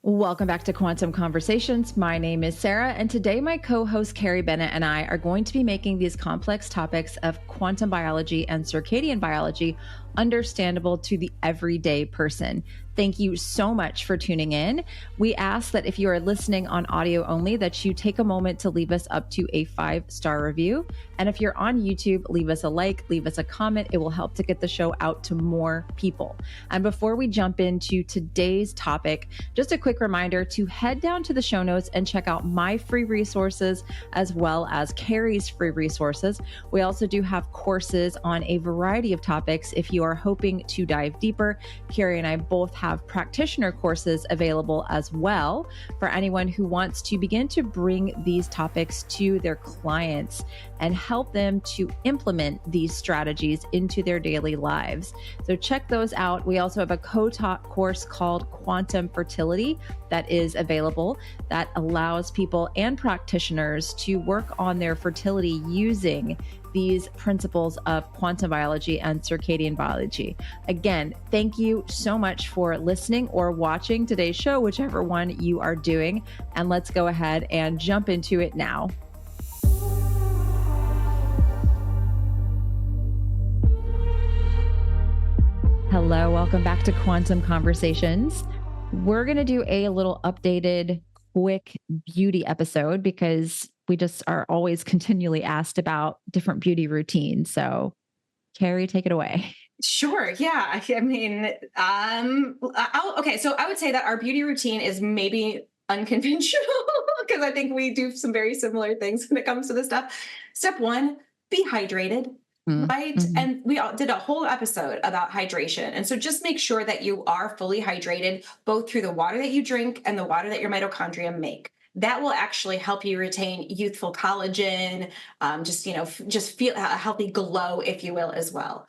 Welcome back to Quantum Conversations. My name is Sarah, and today my co-host Carrie Bennett and I are going to be making these complex topics of quantum biology and circadian biology understandable to the everyday person. Thank you so much for tuning in. We ask that if you are listening on audio only, that you take a moment to leave us up to a 5-star review. And if you're on YouTube, leave us a like, leave us a comment. It will help to get the show out to more people. And before we jump into today's topic, just a quick reminder to head down to the show notes and check out my free resources as well as Carrie's free resources. We also do have courses on a variety of topics. If you are hoping to dive deeper, Carrie and I both have practitioner courses available as well for anyone who wants to begin to bring these topics to their clients and help them to implement these strategies into their daily lives. So check those out. We also have a co-taught course called Quantum Fertility that is available that allows people and practitioners to work on their fertility using these principles of quantum biology and circadian biology. Again, thank you so much for listening or watching today's show, whichever one you are doing. And let's go ahead and jump into it now. Hello, welcome back to Quantum Conversations. We're going to do a little updated, quick beauty episode because we just are always continually asked about different beauty routines. So Carrie, take it away. Sure. Yeah. I mean, okay. So I would say that our beauty routine is maybe unconventional because I think we do some very similar things when it comes to this stuff. Step one, be hydrated. Right. Mm-hmm. And we did a whole episode about hydration. And so just make sure that you are fully hydrated, both through the water that you drink and the water that your mitochondria make. That will actually help you retain youthful collagen, just feel a healthy glow, if you will, as well.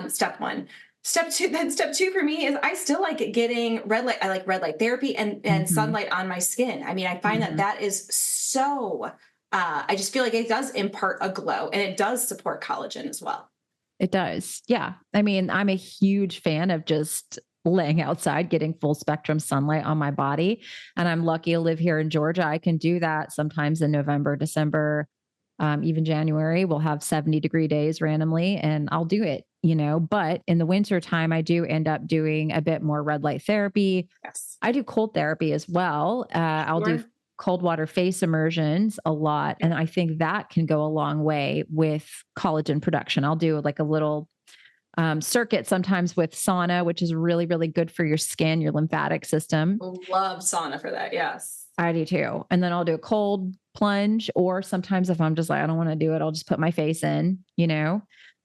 Step one. Step two for me is I still like getting red light. I like red light therapy and sunlight on my skin. I mean, I find that is so, I just feel like it does impart a glow and it does support collagen as well. It does. Yeah. I mean, I'm a huge fan of just laying outside, getting full spectrum sunlight on my body. And I'm lucky to live here in Georgia. I can do that sometimes in November, December, even January. We'll have 70-degree days randomly and I'll do it, but in the winter time, I do end up doing a bit more red light therapy. Yes. I do cold therapy as well. I'll do cold water face immersions a lot. And I think that can go a long way with collagen production. I'll do like a little circuit sometimes with sauna, which is really, really good for your skin, your lymphatic system. Love sauna for that. Yes. I do too. And then I'll do a cold plunge, or sometimes if I'm just like, I don't want to do it, I'll just put my face in,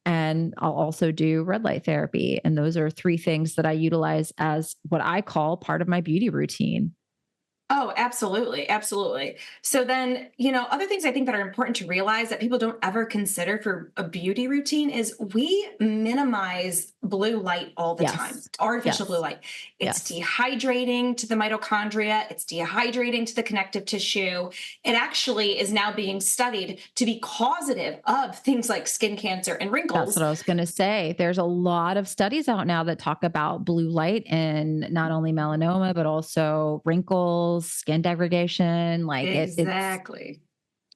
and I'll also do red light therapy. And those are 3 things that I utilize as what I call part of my beauty routine. Oh, absolutely. Absolutely. So then, other things I think that are important to realize that people don't ever consider for a beauty routine is we minimize blue light all the time. Artificial blue light. It's dehydrating to the mitochondria. It's dehydrating to the connective tissue. It actually is now being studied to be causative of things like skin cancer and wrinkles. That's what I was going to say. There's a lot of studies out now that talk about blue light and not only melanoma, but also wrinkles, skin degradation, exactly.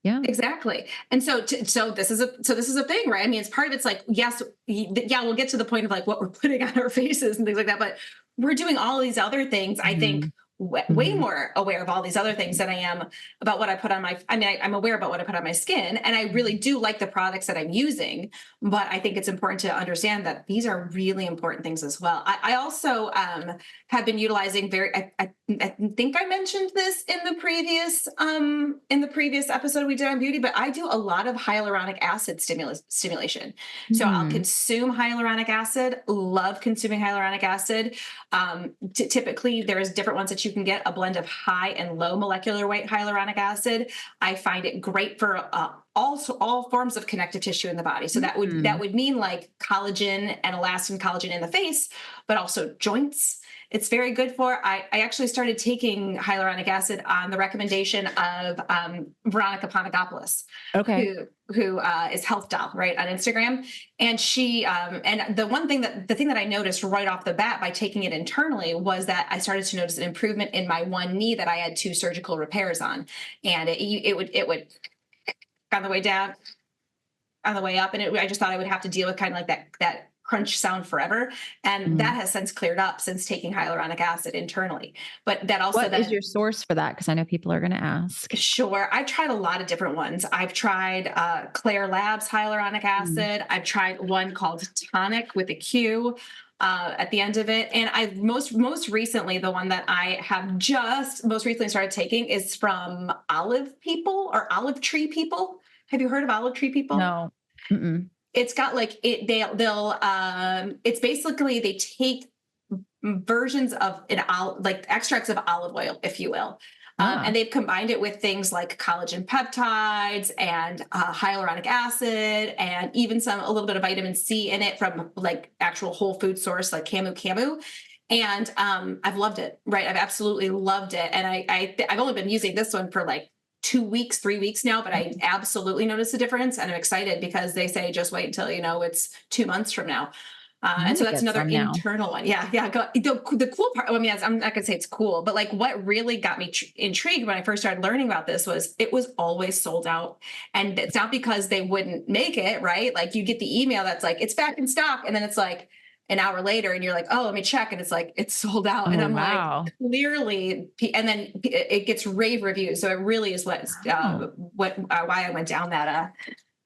Yeah, exactly. And so this is a thing, right? I mean, it's part of it's like, yes, we'll get to the point of like what we're putting on our faces and things like that, but we're doing all these other things. I think way more aware of all these other things than I am about what I put on I'm aware about what I put on my skin, and I really do like the products that I'm using, but I think it's important to understand that these are really important things as well. I also have been utilizing I think I mentioned this in the previous episode we did on beauty, but I do a lot of hyaluronic acid stimulation. So I'll consume hyaluronic acid, love consuming hyaluronic acid. Typically there's different ones that you can get, a blend of high and low molecular weight hyaluronic acid. I find it great for also all forms of connective tissue in the body. So that would mean like collagen and elastin collagen in the face, but also joints. It's very good for. I actually started taking hyaluronic acid on the recommendation of Veronica Panagopoulos, who is Health Doll, right, on Instagram. And she and the thing that I noticed right off the bat by taking it internally was that I started to notice an improvement in my one knee that I had 2 surgical repairs on, and it would on the way down, on the way up, and I just thought I would have to deal with kind of like that crunch sound forever. And that has since cleared up since taking hyaluronic acid internally. But that also— What is your source for that? Because I know people are going to ask. Sure. I've tried a lot of different ones. I've tried Claire Labs hyaluronic acid. I've tried one called Tonic with a Q at the end of it. And I've most recently, the one that I have just most recently started taking is from Olive People or Olive Tree People. Have you heard of Olive Tree People? No. Mm-mm. It's got like it's basically they take versions of like extracts of olive oil, if you will. And they've combined it with things like collagen peptides and hyaluronic acid, and even a little bit of vitamin C in it from like actual whole food source, like camu. And I've loved it, right? I've absolutely loved it. And I've only been using this one for like 2 weeks, 3 weeks now, but I absolutely noticed a difference, and I'm excited because they say just wait until it's 2 months from now. And so that's another internal one. Yeah. The cool part, I mean, I'm not gonna say it's cool, but like what really got me intrigued when I first started learning about this was it was always sold out. And it's not because they wouldn't make it, right? Like you get the email that's like, it's back in stock. And then it's like an hour later and you're like, oh, let me check. And it's like, it's sold out. And I'm like, clearly, and then it gets rave reviews. So it really is why I went down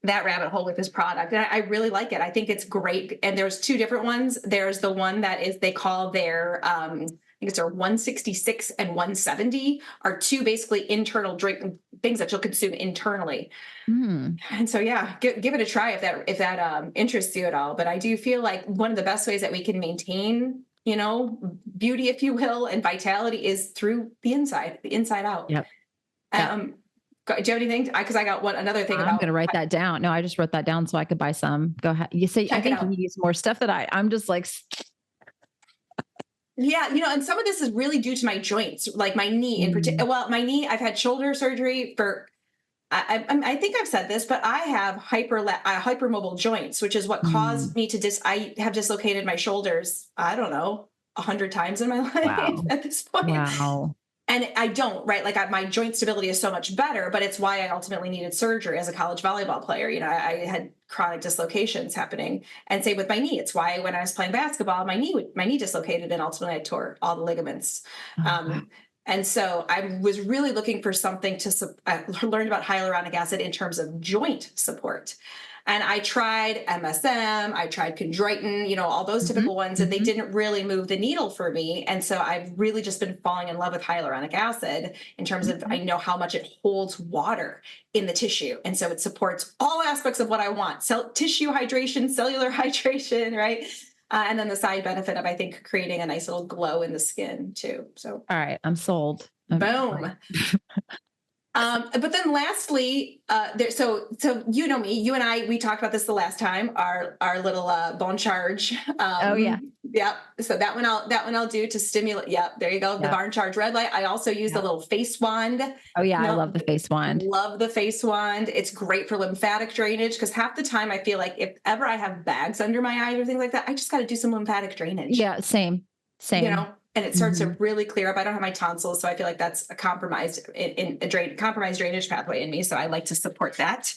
that rabbit hole with this product. And I really like it. I think it's great. And there's 2 different ones. There's the one that is, they call their, I think it's their 166 and 170 are 2 basically internal drink things that you'll consume internally. And so, yeah, give it a try if that interests you at all. But I do feel like one of the best ways that we can maintain, beauty, if you will, and vitality is through the inside out. Yep. Do you have anything? Because I got another thing. I'm going to write that down. No, I just wrote that down so I could buy some. Go ahead. You say, I think you need some more stuff that I'm just like. Yeah. And some of this is really due to my joints, like my knee in particular. Well, my knee, I've had shoulder surgery for, I think I've said this, but I have hypermobile joints, which is what caused me to I have dislocated my shoulders, I don't know, 100 times in my life at this point. Wow. And I don't, right? Like my joint stability is so much better, but it's why I ultimately needed surgery as a college volleyball player. I had chronic dislocations happening, and same with my knee. It's why when I was playing basketball, my knee dislocated, and ultimately I tore all the ligaments. And so I was really looking for something to learn about hyaluronic acid in terms of joint support. And I tried MSM, I tried chondroitin, all those typical ones, and they didn't really move the needle for me. And so I've really just been falling in love with hyaluronic acid in terms of, I know how much it holds water in the tissue. And so it supports all aspects of what I want. Tissue hydration, cellular hydration, right? And then the side benefit of, I think, creating a nice little glow in the skin too. So, all right, I'm sold. Boom. But then lastly, so you know me, you and I, we talked about this the last time, our little bone charge. Yep. So that one I'll do to stimulate. Yep. There you go. The bone charge red light. I also use the little face wand. Oh yeah. I love the face wand. Love the face wand. It's great for lymphatic drainage, because half the time I feel like if ever I have bags under my eyes or things like that, I just got to do some lymphatic drainage. Yeah. Same. And it starts to really clear up. I don't have my tonsils, so I feel like that's a compromised drainage pathway in me. So I like to support that.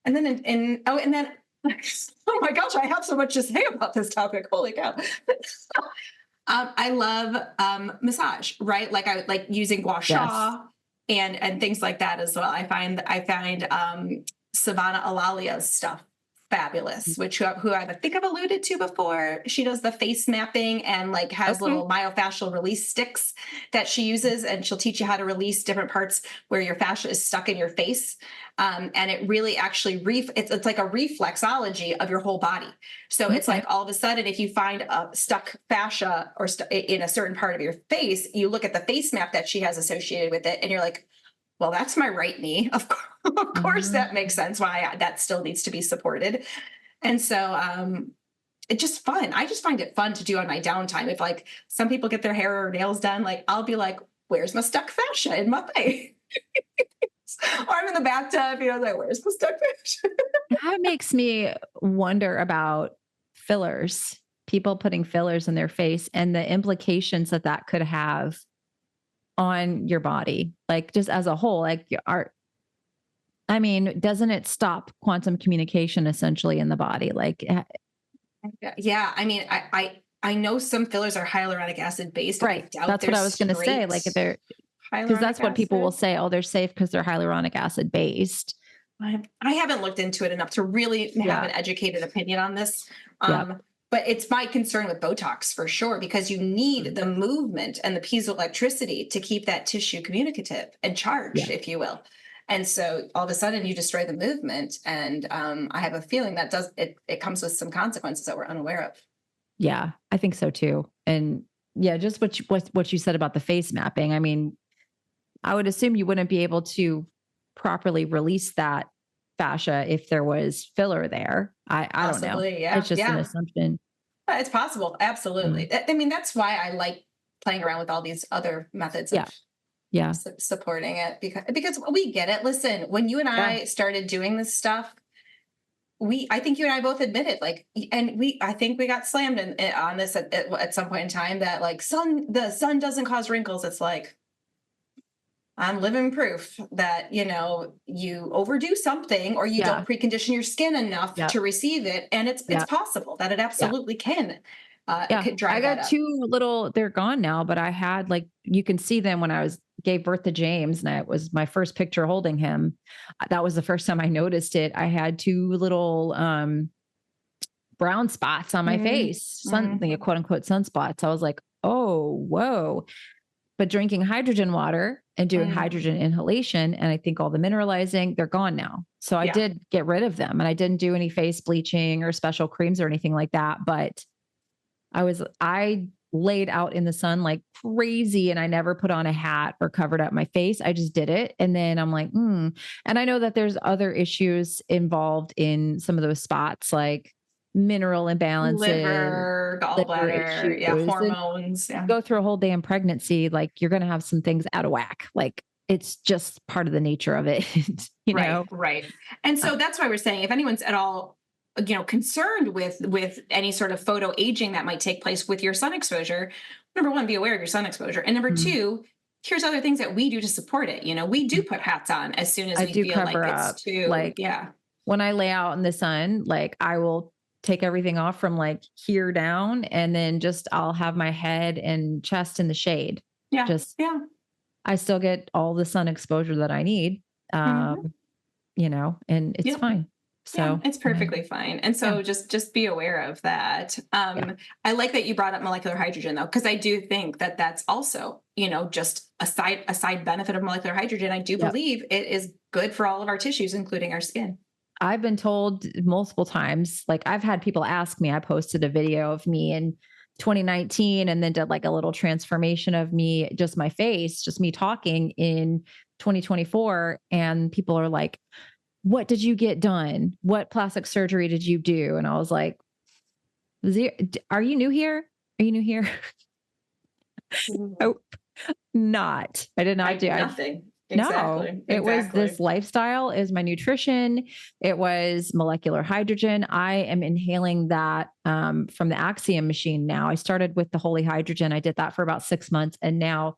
And then oh my gosh, I have so much to say about this topic. Holy cow. I love massage, right? Like I like using gua sha and things like that as well. I find Savannah Alalia's stuff fabulous, who I think I've alluded to before. She does the face mapping and like has little myofascial release sticks that she uses, and she'll teach you how to release different parts where your fascia is stuck in your face. And it really actually it's like a reflexology of your whole body. So it's like all of a sudden, if you find a stuck fascia or in a certain part of your face, you look at the face map that she has associated with it, and you're like, well, that's my right knee. Of course, Uh-huh. that makes sense why that still needs to be supported. And so it's just fun. I just find it fun to do on my downtime. If like some people get their hair or nails done, like I'll be like, where's my stuck fascia in my face? Or I'm in the bathtub, like, where's my stuck fascia? That makes me wonder about fillers, people putting fillers in their face and the implications that that could have on your body, like just as a whole, like I mean, doesn't it stop quantum communication essentially in the body? Like, Yeah, I mean, I know some fillers are hyaluronic acid based. I right. doubt That's they're what I was going to say. straight Like, if they're, because hyaluronic that's what people will acid. say. Oh, they're safe because they're hyaluronic acid based. I haven't looked into it enough to really have Yeah. an educated opinion on this. Yeah. But it's my concern with Botox for sure, because you need the movement and the piezoelectricity to keep that tissue communicative and charged, Yeah. if you will. And so all of a sudden you destroy the movement. And I have a feeling that it comes with some consequences that we're unaware of. Yeah. I think so too. And yeah, just what you said about the face mapping. I mean, I would assume you wouldn't be able to properly release that fascia if there was filler there. I don't know. Possibly, yeah, It's just an yeah. assumption. It's possible, Mm. absolutely. I mean, that's why I like playing around with all these other methods Yeah. of Yeah. supporting it, because we get it. Listen, when you and Yeah. I started doing this stuff, I think you and I both admitted, like, and I think we got slammed on this at some point in time, that like the sun doesn't cause wrinkles. It's like, I'm living proof that, you overdo something or you Yeah. don't precondition your skin enough Yeah. to receive it. And it's Yeah. possible that it Yeah. absolutely can. It Yeah. could I drive that got up. two little, they're gone now, but I had like, you can see them when I gave birth to James, and it was my first picture holding him. That was the first time I noticed it. I had two little brown spots on my Mhm. face, Mhm. quote unquote sunspots. I was like, oh, whoa. But drinking hydrogen water and doing Mm. hydrogen inhalation, and I think all the mineralizing, they're gone now. So I Yeah. did get rid of them, and I didn't do any face bleaching or special creams or anything like that. But I laid out in the sun like crazy, and I never put on a hat or covered up my face. I just did it. And then I'm like, And I know that there's other issues involved in some of those spots, like mineral imbalances, Liver, liver gallbladder, yeah, issues, and hormones. Yeah. go through a whole damn pregnancy. Like, you're going to have some things out of whack. Like, it's just part of the nature of it, you Right, know? right. And Uh, so that's why we're saying, if anyone's at all, concerned with any sort of photo aging that might take place with your sun exposure, number one, be aware of your sun exposure. And number mm, two, here's other things that we do to support it. We do mm. put hats on as soon as I we do feel cover like it's up. too, Like, yeah. when I lay out in the sun, like, I will take everything off from like here down, and then just I'll have my head and chest in the shade. Yeah. Just, Yeah. I still get all the sun exposure that I need. Mhm. Um, and it's Yep. fine. Yeah, So, it's perfectly fine. And yeah, so just be aware of that. yeah, I like that you brought up molecular hydrogen though, because I do think that that's also, just a side benefit of molecular hydrogen. I do yeah. believe it is good for all of our tissues, including our skin. I've been told multiple times, like, I've had people ask me. I posted a video of me in 2019, and then did like a little transformation of me, just my face, just me talking in 2024. And people are like, what did you get done? What plastic surgery did you do? And I was like, are you new here? Are you new here? Mhm. Oh, not. I did not do. Nothing. No, Exactly. it was this Exactly. lifestyle, is my nutrition. It was molecular hydrogen. I am inhaling that from the Axiom machine now. I started with the holy hydrogen. I did that for about 6 months. And now,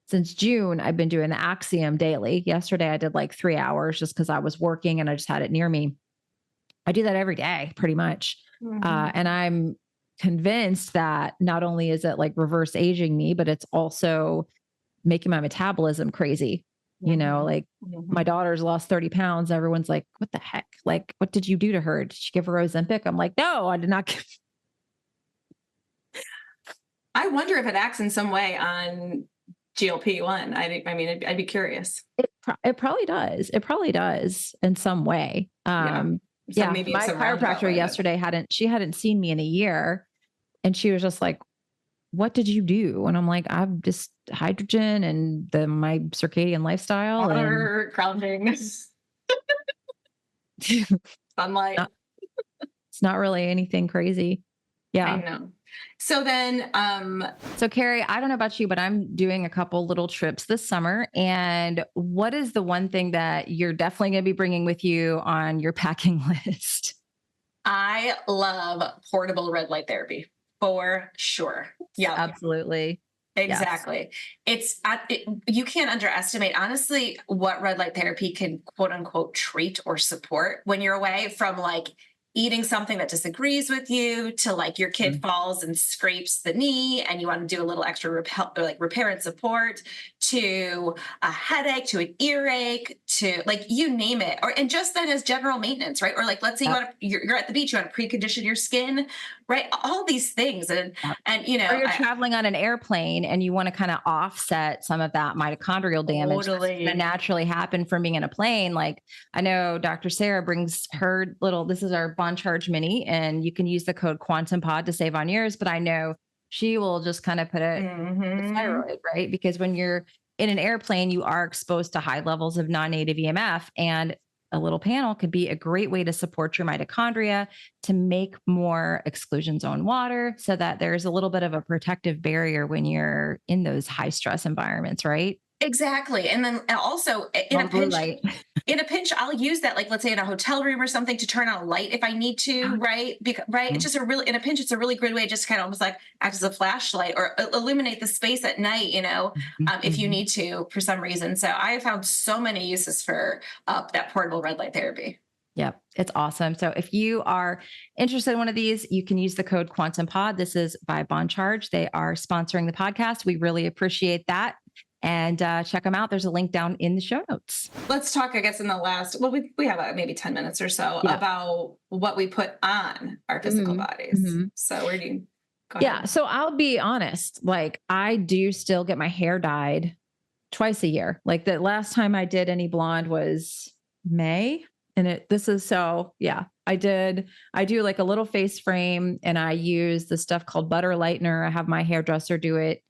since June, I've been doing the Axiom daily. Yesterday, I did like 3 hours just because I was working and I just had it near me. I do that every day, pretty much. Mhm. And I'm convinced that not only is it like reverse aging me, but it's also making my metabolism crazy. Mhm. Like, my Mhm. daughter's lost 30 pounds. Everyone's like, what the heck? Like, what did you do to her? Did you give her Ozempic? I'm like, no, I did not. I wonder if it acts in some way on GLP-1. I mean, I'd be curious. It probably does. It probably does in some way. Yeah. So Yeah. maybe in My some roundabout chiropractor way, but yesterday she hadn't seen me in a year. And she was just like, what did you do? And I'm like, I'm just hydrogen and my circadian lifestyle and Water, grounding, sunlight. not, it's not really anything crazy. I Yeah. know. So then, So Carrie, I don't know about you, but I'm doing a couple little trips this summer. And what is the one thing that you're definitely going to be bringing with you on your packing list? I love portable red light therapy for sure. Yeah, Absolutely. Yes. exactly. You can't underestimate, honestly, what red light therapy can quote unquote treat or support when you're away from like eating something that disagrees with you to like your kid Mhm. falls and scrapes the knee and you want to do a little extra repair and support to a headache to an earache to like you name it or and just then as general maintenance, right? Or like let's say Yep. you're at the beach, you want to precondition your skin, right? All these things Yep. and Or you're I traveling on an airplane and you want to kind of offset some of that mitochondrial damage that's going to totally. naturally happen from being in a plane. Like I know Dr. Sarah brings her this is our Bond Charge Mini, and you can use the code Quantum Pod to save on yours. But I know she will just kind of put it the Hmm. thyroid, right? Because when you're in an airplane, you are exposed to high levels of non native EMF. And a little panel could be a great way to support your mitochondria to make more exclusion zone water so that there's a little bit of a protective barrier when you're in those high stress environments, right? Exactly. And then also All the blue light. in a pinch, I'll use that, like, let's say in a hotel room or something to turn on a light if I need to, right? Because, right. It's just in a pinch, it's a really good way just to kind of almost like act as a flashlight or illuminate the space at night, if you Mhm. need to for some reason. So I have found so many uses for that portable red light therapy. Yep, it's awesome. So if you are interested in one of these, you can use the code Quantum Pod. This is by Bond Charge. They are sponsoring the podcast. We really appreciate that. And check them out. There's a link down in the show notes. Let's talk, I guess, in the last, well, we have maybe 10 minutes or so Yeah. about what we put on our physical Mhm. bodies. Mhm. So where do you go Yeah. ahead? So I'll be honest, like I do still get my hair dyed twice a year. Like the last time I did any blonde was May. And this is so, yeah, I do like a little face frame and I use the stuff called butter lightener. I have my hairdresser do it.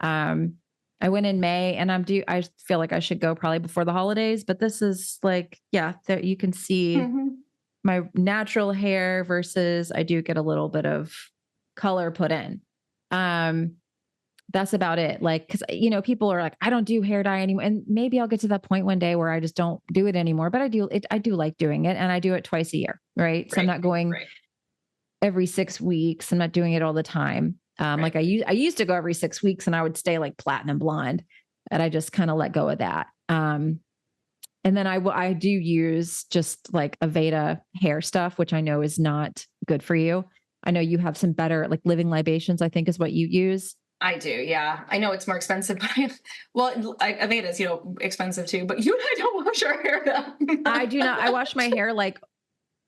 Um, I went in May and I feel like I should go probably before the holidays, but this is like, yeah, that you can see Mhm. my natural hair versus I do get a little bit of color put in. Um, that's about it. Like, cause people are like, I don't do hair dye anymore. And maybe I'll get to that point one day where I just don't do it anymore, but I do like doing it and I do it twice a year. Right. So I'm Right, not going right, every 6 weeks. I'm not doing it all the time. right. Like I used to go every 6 weeks and I would stay like platinum blonde and I just kind of let go of that. And then I do use just like Aveda hair stuff, which I know is not good for you. I know you have some better like living libations, I think is what you use. I do, yeah. I know it's more expensive, but Aveda's, expensive too. But you and I don't wash our hair I do not. though. I wash my hair like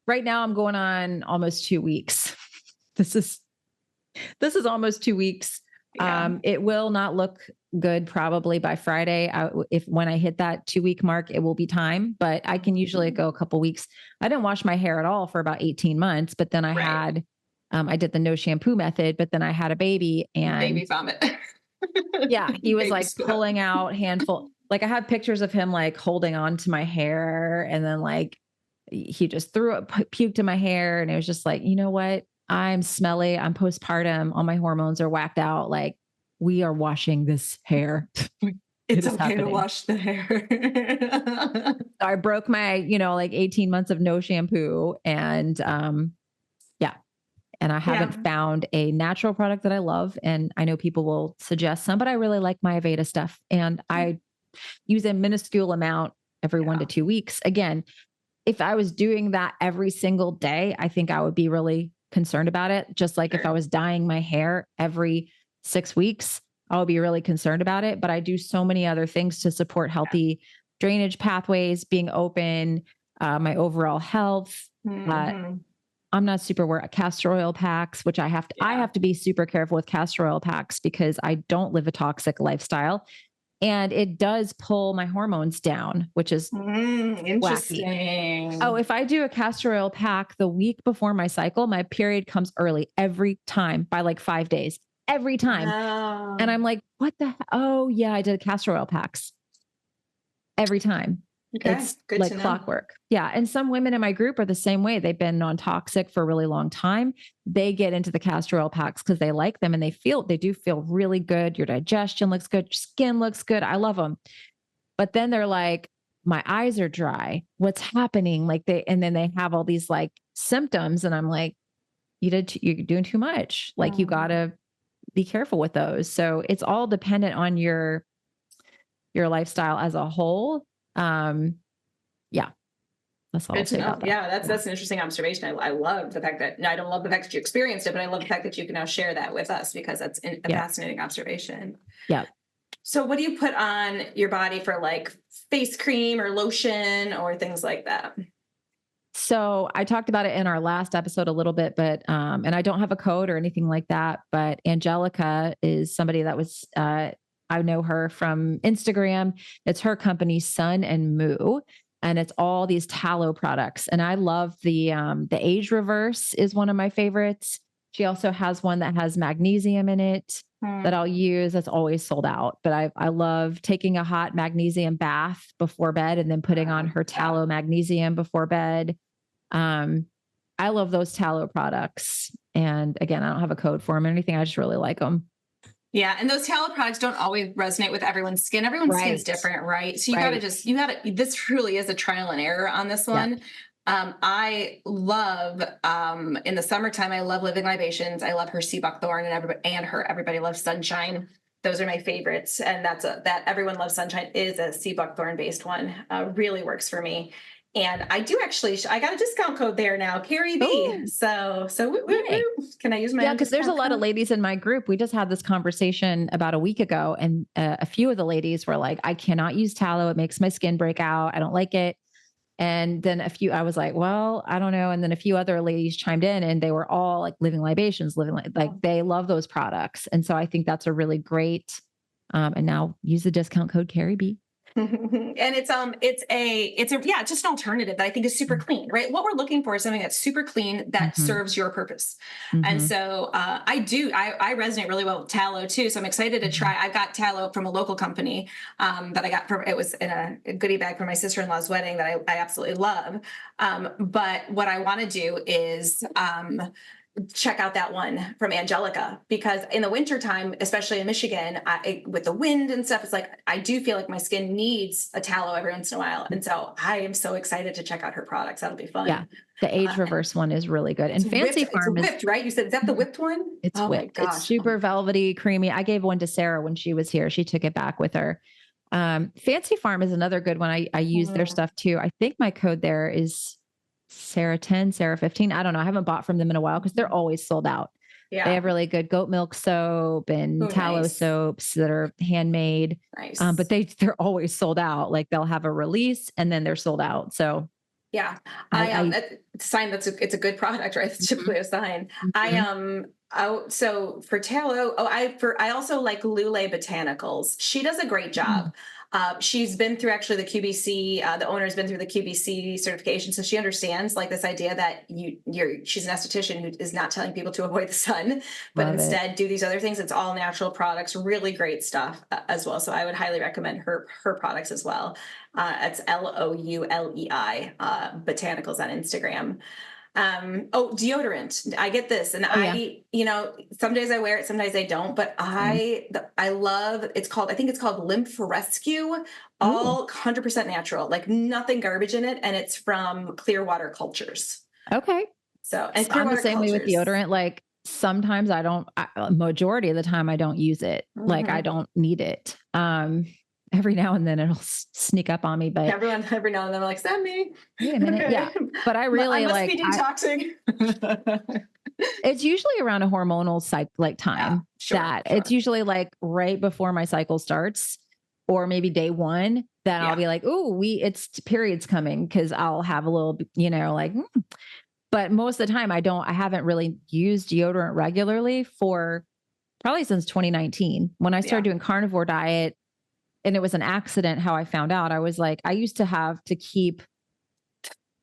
right now. I'm going on almost 2 weeks. This is almost 2 weeks. Yeah. It will not look good probably by Friday. If when I hit that 2 week mark, it will be time. But I can usually go a couple weeks. I didn't wash my hair at all for about 18 months, but then Right. I did the no shampoo method. But then I had a baby, and Baby vomit. yeah, he was Baby like spit. pulling out handful. Like I have pictures of him like holding on to my hair, and then like he just threw up, puked in my hair, and it was just like, you know what? I'm smelly. I'm postpartum. All my hormones are whacked out. Like we are washing this hair. It It's is okay to happening. wash the hair. I broke my, like 18 months of no shampoo, and yeah. And I haven't Yeah. found a natural product that I love. And I know people will suggest some, but I really like my Aveda stuff. And I use a minuscule amount every Yeah. 1 to 2 weeks. Again, if I was doing that every single day, I think I would be really concerned about it. Just like if I Sure. was dyeing my hair every 6 weeks, I would be really concerned about it. But I do so many other things to support healthy drainage pathways, being open, my overall health. Mhm. I'm not super aware of castor oil packs, which I Yeah. have to be super careful with castor oil packs because I don't live a toxic lifestyle. And it does pull my hormones down, which is wacky. Interesting. Oh, if I do a castor oil pack the week before my cycle, my period comes early every time by like 5 days. every time. And Wow. I'm like, what the, oh yeah, I did castor oil packs every time. Okay, It's good like to know. clockwork. Yeah. And some women in my group are the same way. They've been non-toxic for a really long time. They get into the castor oil packs because they like them and they do feel really good. Your digestion looks good. Your skin looks good. I love them. But then they're like, my eyes are dry. What's happening? And then they have all these like symptoms. And I'm like, you're doing too much. Like you Mm. gotta be careful with those. So it's all dependent on your lifestyle as a whole. Um, yeah, that's all I'll Good to say know. about that. Yeah, that's Yeah. that's an interesting observation. I love the fact that no, I don't love the fact that you experienced it, but I love the fact that you can now share that with us because that's a Yeah. fascinating observation. Yeah. So, what do you put on your body for like face cream or lotion or things like that? So I talked about it in our last episode a little bit, but and I don't have a code or anything like that. But Angelica is somebody that was I know her from Instagram. It's her company, Sun and Moo, and it's all these tallow products. And I love the Age Reverse is one of my favorites. She also has one that has magnesium in it that Hmm. I'll use. That's always sold out. But I love taking a hot magnesium bath before bed and then putting on her Yeah. tallow magnesium before bed. um, I love those tallow products. And again, I don't have a code for them or anything. I just really like them. Yeah, and those tallow products don't always resonate with everyone's skin. Everyone's skin's Right. different, right? So Right. you gotta, this truly is a trial and error on this Yeah. one. I love, in the summertime, I love Living Libations. I love her sea buckthorn everybody loves Sunshine. Those are my favorites. And that everyone loves Sunshine is a sea buckthorn based one. Really works for me. And I do actually, I got a discount code there now, Carrie B. Oh, So woo, woo, yay. woo. Can I use my Yeah, own because there's a discount lot of code? ladies in my group. We just had this conversation about a week ago, and a few of the ladies were like, I cannot use tallow. It makes my skin break out. I don't like it. And then I was like, well, I don't know. And then a few other ladies chimed in and they were all like living libations, like they love those products. And so I think that's a really great, and now use the discount code Carrie B. And yeah, it's just an alternative that I think is super clean, right? What we're looking for is something that's super clean that Mm-hmm. serves your purpose. And Mm-hmm. so I resonate really well with tallow too. So I'm excited to try. I got tallow from a local company that I got from, it was in a goodie bag for my sister-in-law's wedding that I absolutely love. But what I want to do is check out that one from Angelica, because in the wintertime, especially in Michigan, with the wind and stuff, it's like I do feel like my skin needs a tallow every once in a while. And so I am so excited to check out her products. That'll be Yeah. fun. The Age Reverse one is really good. And Fancy It's Farm is whipped, right? You said, is that the whipped one? it's Oh my whipped. It's gosh. super velvety, creamy. I gave one to Sarah when she was here. She took it back with her. Fancy Farm is another good one. I use their stuff too. I think my code there is Sarah 10, Sarah 15. I don't know. I haven't bought from them in a while because they're always sold out. Yeah. They have really good goat milk soap and tallow Nice. soaps that are handmade. Nice. But they're always sold out. Like they'll have a release and then they're sold out. So yeah, it's a sign it's a good product, right? It's typically a sign. So for tallow, I also like Lule Botanicals. She does a great job. She's been through actually the QBC. The owner's been through the QBC certification, so she understands like this idea that she's an esthetician who is not telling people to avoid the sun, but instead do these other things. It's all natural products, really great stuff as well. So I would highly recommend her products as well. It's Loulei Botanicals on Instagram. Deodorant. I get this, and some days I wear it, some days I don't. But I love. I think it's called Lymph Rescue. All 100% natural, like nothing garbage in it, and it's from Clearwater Cultures. Okay. So and I'm the same way with deodorant. Like sometimes majority of the time I don't use it. Mm-hmm. Like I don't need it. Every now and then it'll sneak up on me, but every now and then I'm like, send me. Wait a minute. Okay. Yeah. But I really I must be detoxing. It's usually around a hormonal time it's usually like right before my cycle starts or maybe day one that I'll be like, oh, it's periods coming. Cause I'll have a little, but most of the time I haven't really used deodorant regularly for probably since 2019 when I started doing carnivore diet. And it was an accident how I found out. I was like, I used to have to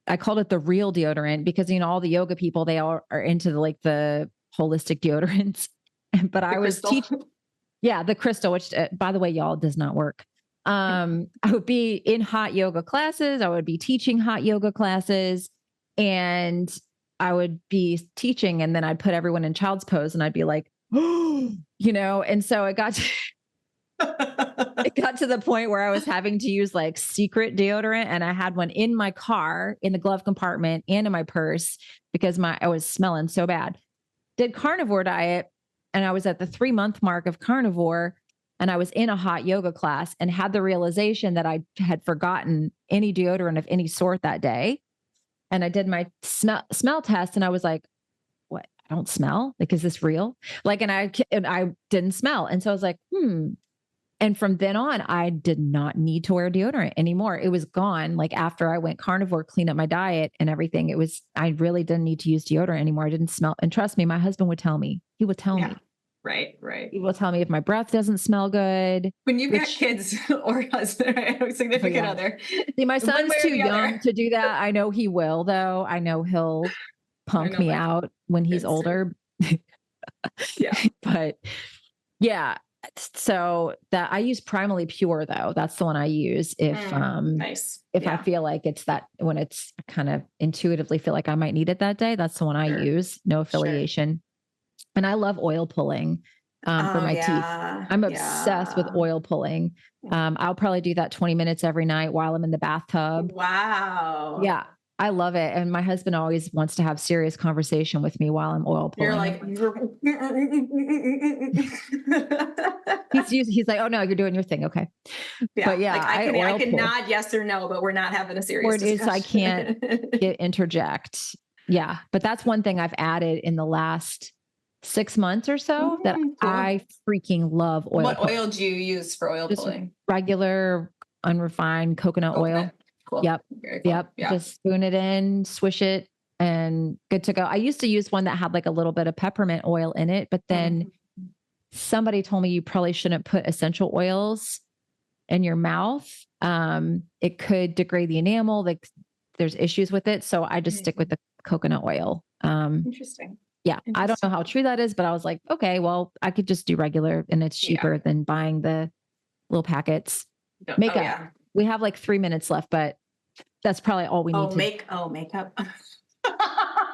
I called it the real deodorant because, all the yoga people, they all are into the holistic deodorants. but I was crystal. teaching, yeah, the crystal, which by the way, y'all, does not work. I would be in hot yoga classes. I would be teaching hot yoga classes, and I would be teaching, and then I'd put everyone in child's pose, and I'd be like, and so it got to the point where I was having to use like secret deodorant, and I had one in my car, in the glove compartment, and in my purse because I was smelling so bad. Did carnivore diet, and I was at the 3-month mark of carnivore, and I was in a hot yoga class and had the realization that I had forgotten any deodorant of any sort that day. And I did my smell test, and I was like, what? I don't smell. Like, is this real? Like, and I didn't smell. And so I was like, And from then on, I did not need to wear deodorant anymore. It was gone. Like after I went carnivore, clean up my diet and everything, I really didn't need to use deodorant anymore. I didn't smell. And trust me, my husband would tell me, he would tell me. Right. He will tell me if my breath doesn't smell good. When you've got kids or husband, right? Or significant other. See, my son's too young to do that. I know he will, though. I know he'll punk me out when he's older. Yeah. But yeah. So that I use Primally Pure, though. That's the one I use if I feel like it's that, when it's kind of intuitively feel like I might need it that day. That's the one I use. No affiliation. And I love oil pulling for my teeth. I'm obsessed with oil pulling. I'll probably do that 20 minutes every night while I'm in the bathtub. Wow. Yeah. I love it. And my husband always wants to have serious conversation with me while I'm oil pulling. You're like, he's like, oh no, you're doing your thing. Okay. Yeah. But yeah, like I can nod yes or no, but we're not having a serious discussion. I can't interject. Yeah. But that's one thing I've added in the last 6 months or so that I freaking love oil. What oil do you use for oil pulling? Regular unrefined coconut oil. Cool. Yep. Very cool. Yep. Yeah. Just spoon it in, swish it, and good to go. I used to use one that had like a little bit of peppermint oil in it, but then somebody told me you probably shouldn't put essential oils in your mouth. It could degrade the enamel. Like there's issues with it. So I just stick with the coconut oil. Interesting. Yeah. I don't know how true that is, but I was like, okay, well, I could just do regular, and it's cheaper than buying the little packets. Makeup. We have like 3 minutes left, but that's probably all we need. Makeup.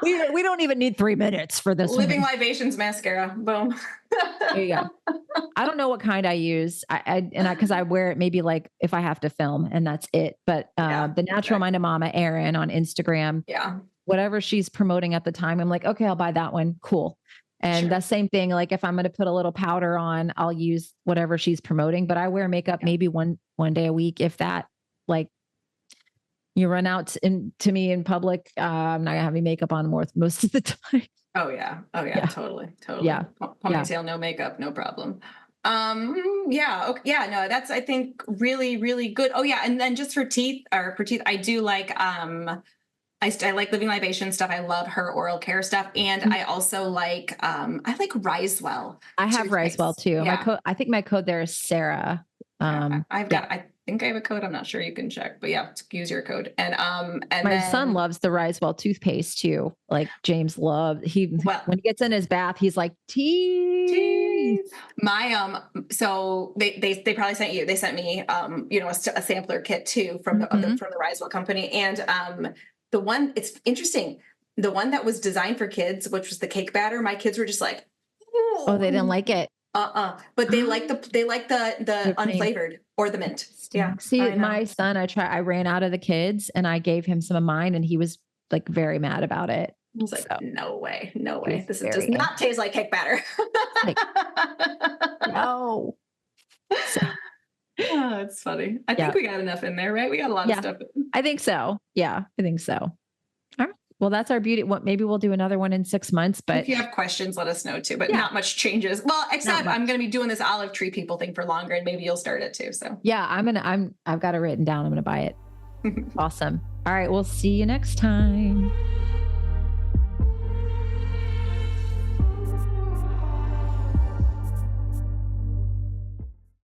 We don't even need 3 minutes for this. Living Libations mascara. Boom. There you go. I don't know what kind I use. Because I wear it maybe like if I have to film, and that's it. But the Natural Minded Mama, Erin, on Instagram. Yeah. Whatever she's promoting at the time, I'm like, okay, I'll buy that one. Cool. And the same thing, like if I'm going to put a little powder on, I'll use whatever she's promoting, but I wear makeup maybe one day a week. If that, like you run out to me in public, I'm not gonna have any makeup on most of the time. Oh yeah. Totally. Yeah. Ponytail, no makeup, no problem. No, that's, I think, really, really good. Oh yeah. And then just for teeth, I do like, I like Living Libation stuff. I love her oral care stuff. And I also like, I like Risewell. I have Risewell too. Yeah. I think my code there is Sarah. I think I have a code. I'm not sure. You can check, but use your code. And my son loves the Risewell toothpaste too. Like James when he gets in his bath, he's like, teeth. My, so they probably sent me, a sampler kit too from the Risewell company. And, the one, it's interesting. The one that was designed for kids, which was the cake batter, my kids were just like, oh, they didn't like it. But they like the unflavored or the mint. Yeah. See, my son, I ran out of the kids and I gave him some of mine, and he was like very mad about it. I was like, no way. This does not taste like cake batter. No. Oh, it's funny. I think we got enough in there, right? We got a lot of stuff. I think so. Yeah, I think so. All right. Well, that's our beauty. Maybe we'll do another one in 6 months, but if you have questions, let us know too, but not much changes. Well, except I'm going to be doing this olive tree people thing for longer, and maybe you'll start it too. So yeah, I've got it written down. I'm going to buy it. Awesome. All right. We'll see you next time.